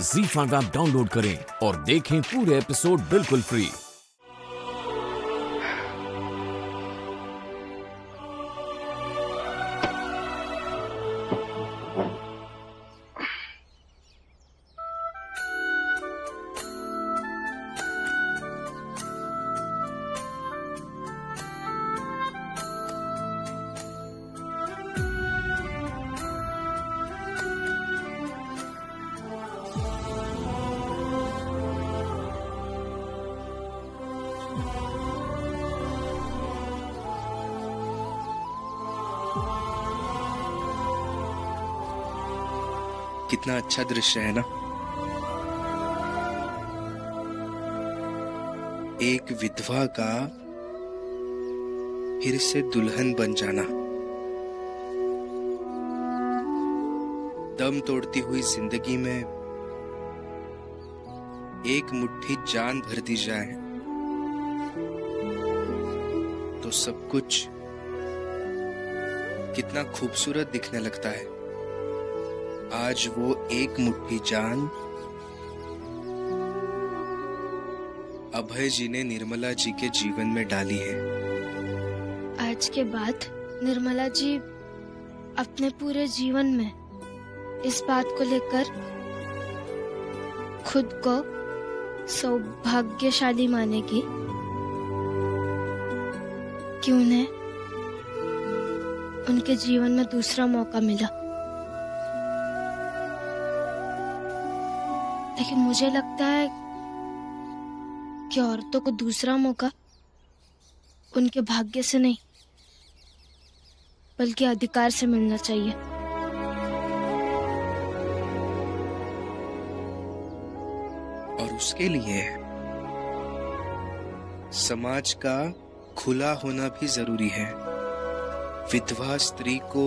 ZEE5 app download करें और देखें पूरे एपिसोड बिल्कुल फ्री। कितना अच्छा दृश्य है ना। एक विधवा का फिर से दुल्हन बन जाना, दम तोड़ती हुई जिंदगी में एक मुट्ठी जान भर दी जाए तो सब कुछ कितना खूबसूरत दिखने लगता है। आज वो एक मुट्ठी जान अभय जी ने निर्मला जी के जीवन में डाली है। आज के बाद निर्मला जी अपने पूरे जीवन में इस बात को लेकर खुद को सौभाग्यशाली मानेगी कि उन्हें उनके जीवन में दूसरा मौका मिला। लेकिन मुझे लगता है कि औरतों को दूसरा मौका उनके भाग्य से नहीं बल्कि अधिकार से मिलना चाहिए। और उसके लिए समाज का खुला होना भी जरूरी है। विधवा स्त्री को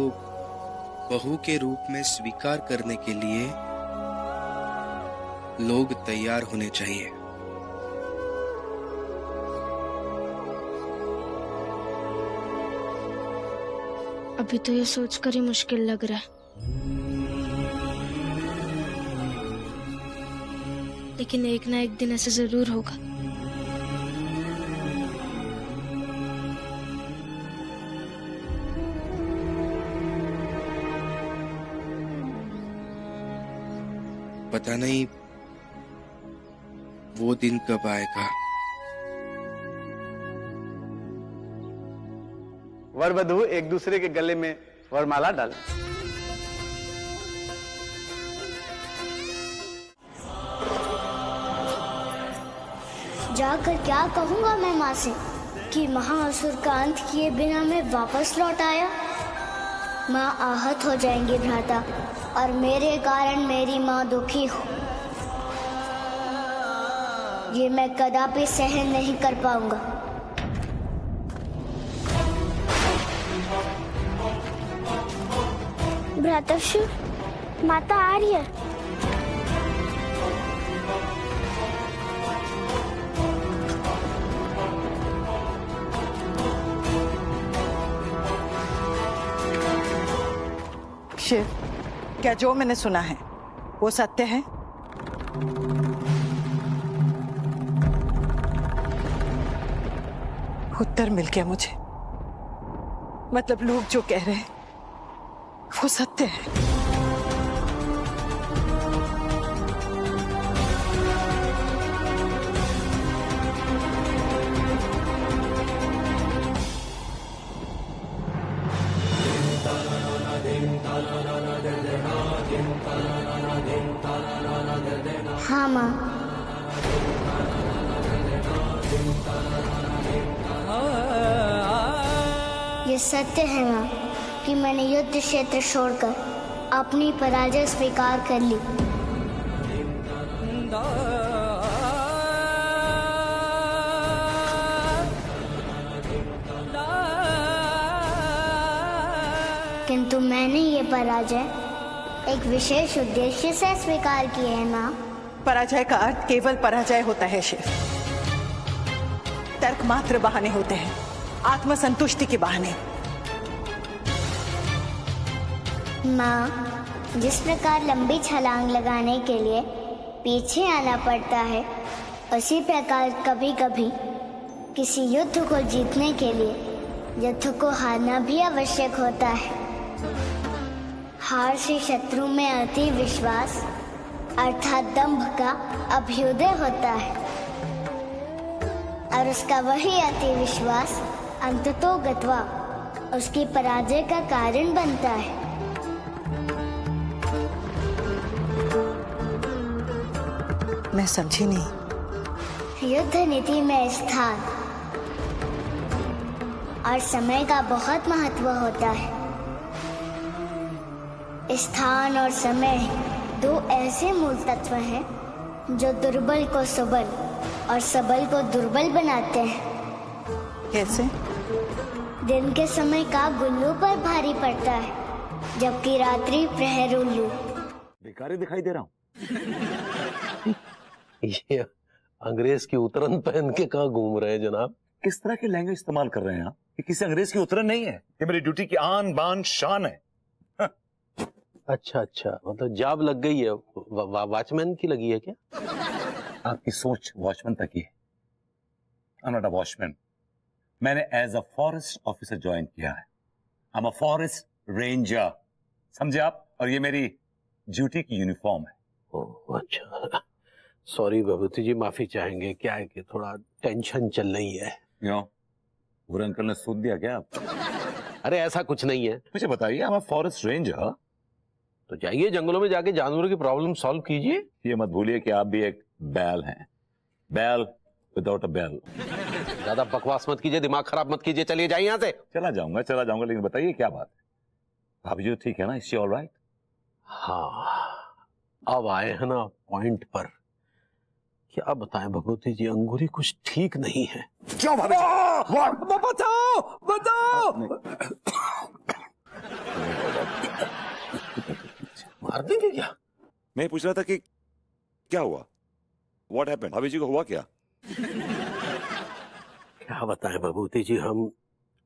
बहू के रूप में स्वीकार करने के लिए लोग तैयार होने चाहिए। अभी तो ये सोचकर ही मुश्किल लग रहा है, लेकिन एक ना एक दिन ऐसा जरूर होगा। पता नहीं वो दिन कब आएगा। वर वधू एक दूसरे के गले में वरमाला डालें। जाकर क्या कहूंगा मैं माँ से कि महाअसुर का अंत किए बिना मैं वापस लौट आया। माँ आहत हो जाएंगी भ्राता, और मेरे कारण मेरी माँ दुखी हो। ये मैं कदापि सहन नहीं कर पाऊंगा। भ्रातर्षि, माता आ रही है। शिव, क्या जो मैंने सुना है वो सत्य है? उत्तर मिल गया मुझे। मतलब लोग जो कह रहे हैं वो सत्य है। हाँ माँ। ये सत्य है माँ कि मैंने युद्ध क्षेत्र छोड़कर अपनी पराजय स्वीकार कर ली। किंतु मैंने ये पराजय एक विशेष उद्देश्य से स्वीकार की है माँ। पराजय का अर्थ केवल पराजय होता है शिव। तर्क मात्र बहाने होते हैं, आत्मसंतुष्टि के बहाने। माँ, जिस प्रकार लंबी छलांग लगाने के लिए पीछे आना पड़ता है, उसी प्रकार कभी कभी किसी युद्ध को जीतने के लिए युद्ध को हारना भी आवश्यक होता है। हार से शत्रु में अति विश्वास अर्थात दंभ का अभ्युदय होता है और उसका वही अति विश्वास अंततो गत्वा उसकी पराजय का कारण बनता है। मैं समझी नहीं। युद्ध नीति में स्थान और समय का बहुत महत्व होता है। स्थान और समय दो ऐसे मूल तत्व हैं जो दुर्बल को सबल और सबल को दुर्बल बनाते हैं। कैसे? दिन के समय का गुल्लू पर भारी पड़ता है, जबकि रात्रि प्रहर उल्लू। भिखारी दिखाई दे रहा हूँ। ये अंग्रेज की उतरन पहन के कहाँ घूम रहे हैं जनाब? किस तरह की लैंग्वेज इस्तेमाल कर रहे हैं आप? ये किसी अंग्रेज की उतरन नहीं है, ये मेरी ड्यूटी की आन बान शान है। अच्छा, मतलब जॉब लग गई है, वॉचमैन की लगी है क्या? आपकी सोच वॉचमैन तक ही है। I am not a watchman. मैंने as a forest officer join किया है। I am a forest ranger, समझे आप? और ये मेरी ड्यूटी की यूनिफॉर्म है। ओह अच्छा, सॉरी भभूति जी, माफी चाहेंगे। क्या है कि थोड़ा टेंशन चल रही है। क्यों? बुरे अंकल ने सूद दिया क्या आप? अरे ऐसा कुछ नहीं है। मुझे बताइए, आई एम अ फॉरेस्ट रेंजर। तो जाइए जंगलों में जाके जानवरों की प्रॉब्लम सॉल्व कीजिए। ये मत भूलिए कि आप भी एक बैल हैं। बैल विदाउट अ बेल। ज्यादा बकवास मत कीजिए, दिमाग खराब मत कीजिए। चलिए जाइए यहाँ से। चला जाऊंगा, लेकिन बताइए क्या बात है? भाभी जी ठीक है ना? Is she all right? हाँ, अब आए हैं ना पॉइंट पर। क्या बताएं भगवती जी, अंगूरी कुछ ठीक नहीं है। क्यों भाभी जी? बताओ। मार देंगे क्या? मैं पूछ रहा था कि क्या हुआ? What happened? भाभी जी को हुआ क्या? क्या बताएं भगवती जी, हम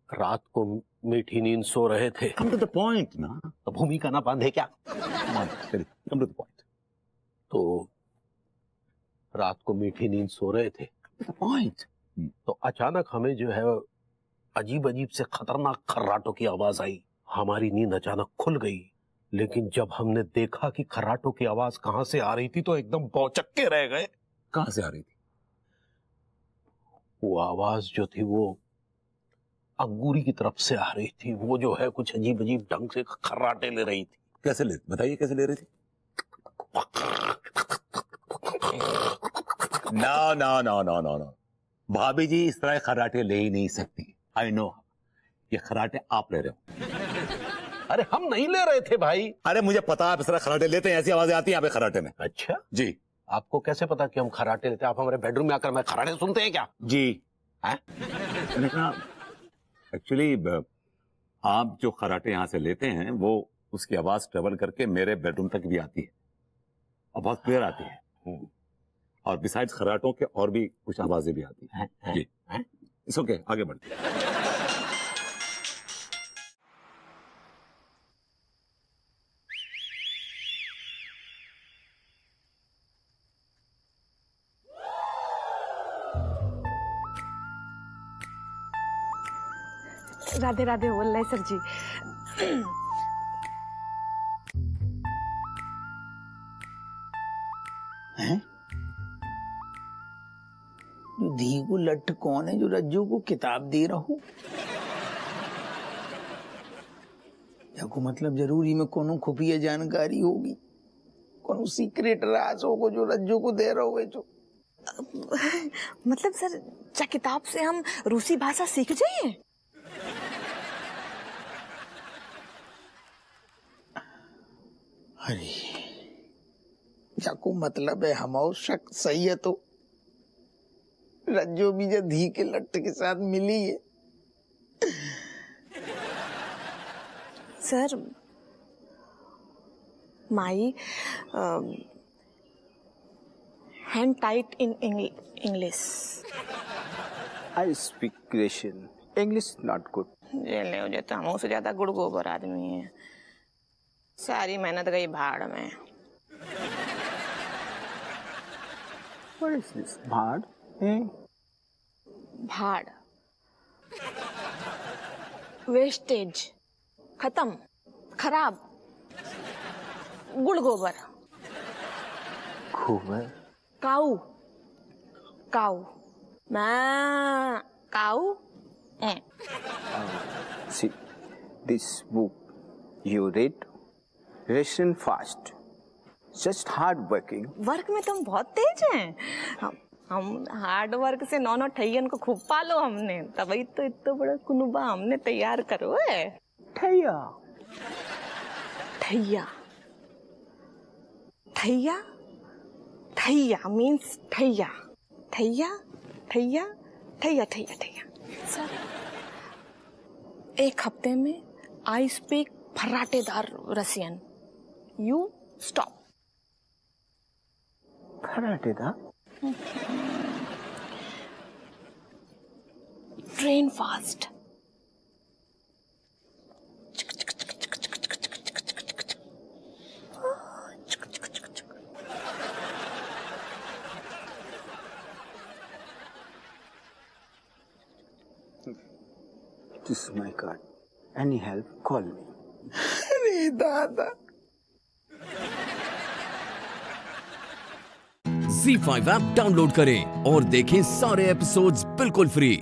रात को मीठी नींद सो रहे थे। Come to the point ना। तो भूमिका ना बांधे क्या? Come to the point। तो रात को मीठी नींद सो रहे थे। The point। तो अचानक हमें जो है अजीब अजीब से खतरनाक खर्राटों की आवाज आई। हमारी नींद अचानक खुल गई, लेकिन जब हमने देखा कि खर्राटों की आवाज कहां से आ रही थी तो एकदम भौचक्के रह गए। कहां से आ रही थी? वो आवाज जो थी वो अंगूरी की तरफ से आ रही थी। वो जो है कुछ अजीब अजीब ढंग से खर्राटे ले रही थी। कैसे ले? बताइए कैसे ले रही थी? नो। भाभी जी इस तरह खर्राटे ले ही नहीं सकती। आई नो, ये खर्राटे आप ले रहे हो। अरे हम नहीं ले रहे थे भाई। अरे मुझे पता है आप इस तरह खर्राटे लेते हैं, ऐसी आवाजें आती हैं यहाँ पे खर्राटे में। अच्छा जी। आपको कैसे पता कि हम खर्राटे लेते हैं? आप हमारे बेडरूम में आकर मैं खर्राटे सुनते हैं क्या? जी। एक्चुअली आप जो खर्राटे यहाँ से लेते हैं वो उसकी आवाज ट्रेवल करके मेरे बेडरूम तक भी आती है और बहुत क्लियर आती है। और बिसाइड्स खर्राटों के और भी कुछ आवाजें भी आती हैं। जी। इट्स ओके, आगे बढ़ते हैं। राधे राधे बोल रहे सर जी। हैं? जो धीगु लट्ठ कौन है जो रज्जू को किताब दे रहा हूं? को मतलब जरूरी में कोनो खुफिया जानकारी होगी, कोनो सीक्रेट राज होगा जो रज्जू को दे रहा हो। जो मतलब सर, क्या किताब से हम रूसी भाषा सीख जाइए? अरे जाको मतलब है हमारा शक सही है तो रज्जो भी जो धी के लट्ट के साथ मिली है। Sir, my hand tight in English. I speak Croatian, English not good. Jail हो जाता, हम उससे ज्यादा गुड़ गोबर आदमी है। सारी मेहनत गई भाड़ में। What is this? भाड़? भाड़, वेस्टेज, खत्म, खराब, गुड़ गोबर, गोबर, काऊ, काऊ, मैं काऊ। See, this book you read, ration fast, just hard working. Work में तुम बहुत तेज हैं। हम हार्ड वर्क से नौ ठैयन को खूब पालो हमने, तभी तो इतना बड़ा कुनुबा हमने तैयार करो है। ठैया, ठैया, ठैया, ठैया मीन्स ठैया, ठैया, ठैया, ठैया, ठैया, ठैया। सर, एक हफ्ते में आई स्पीक फर्राटेदार रसियन। You stop. फर्राटेदार? Train fast. This is my card. Any help, call me. अरे दादा। ZEE5 ऐप डाउनलोड करें और देखें सारे एपिसोड्स बिल्कुल फ्री।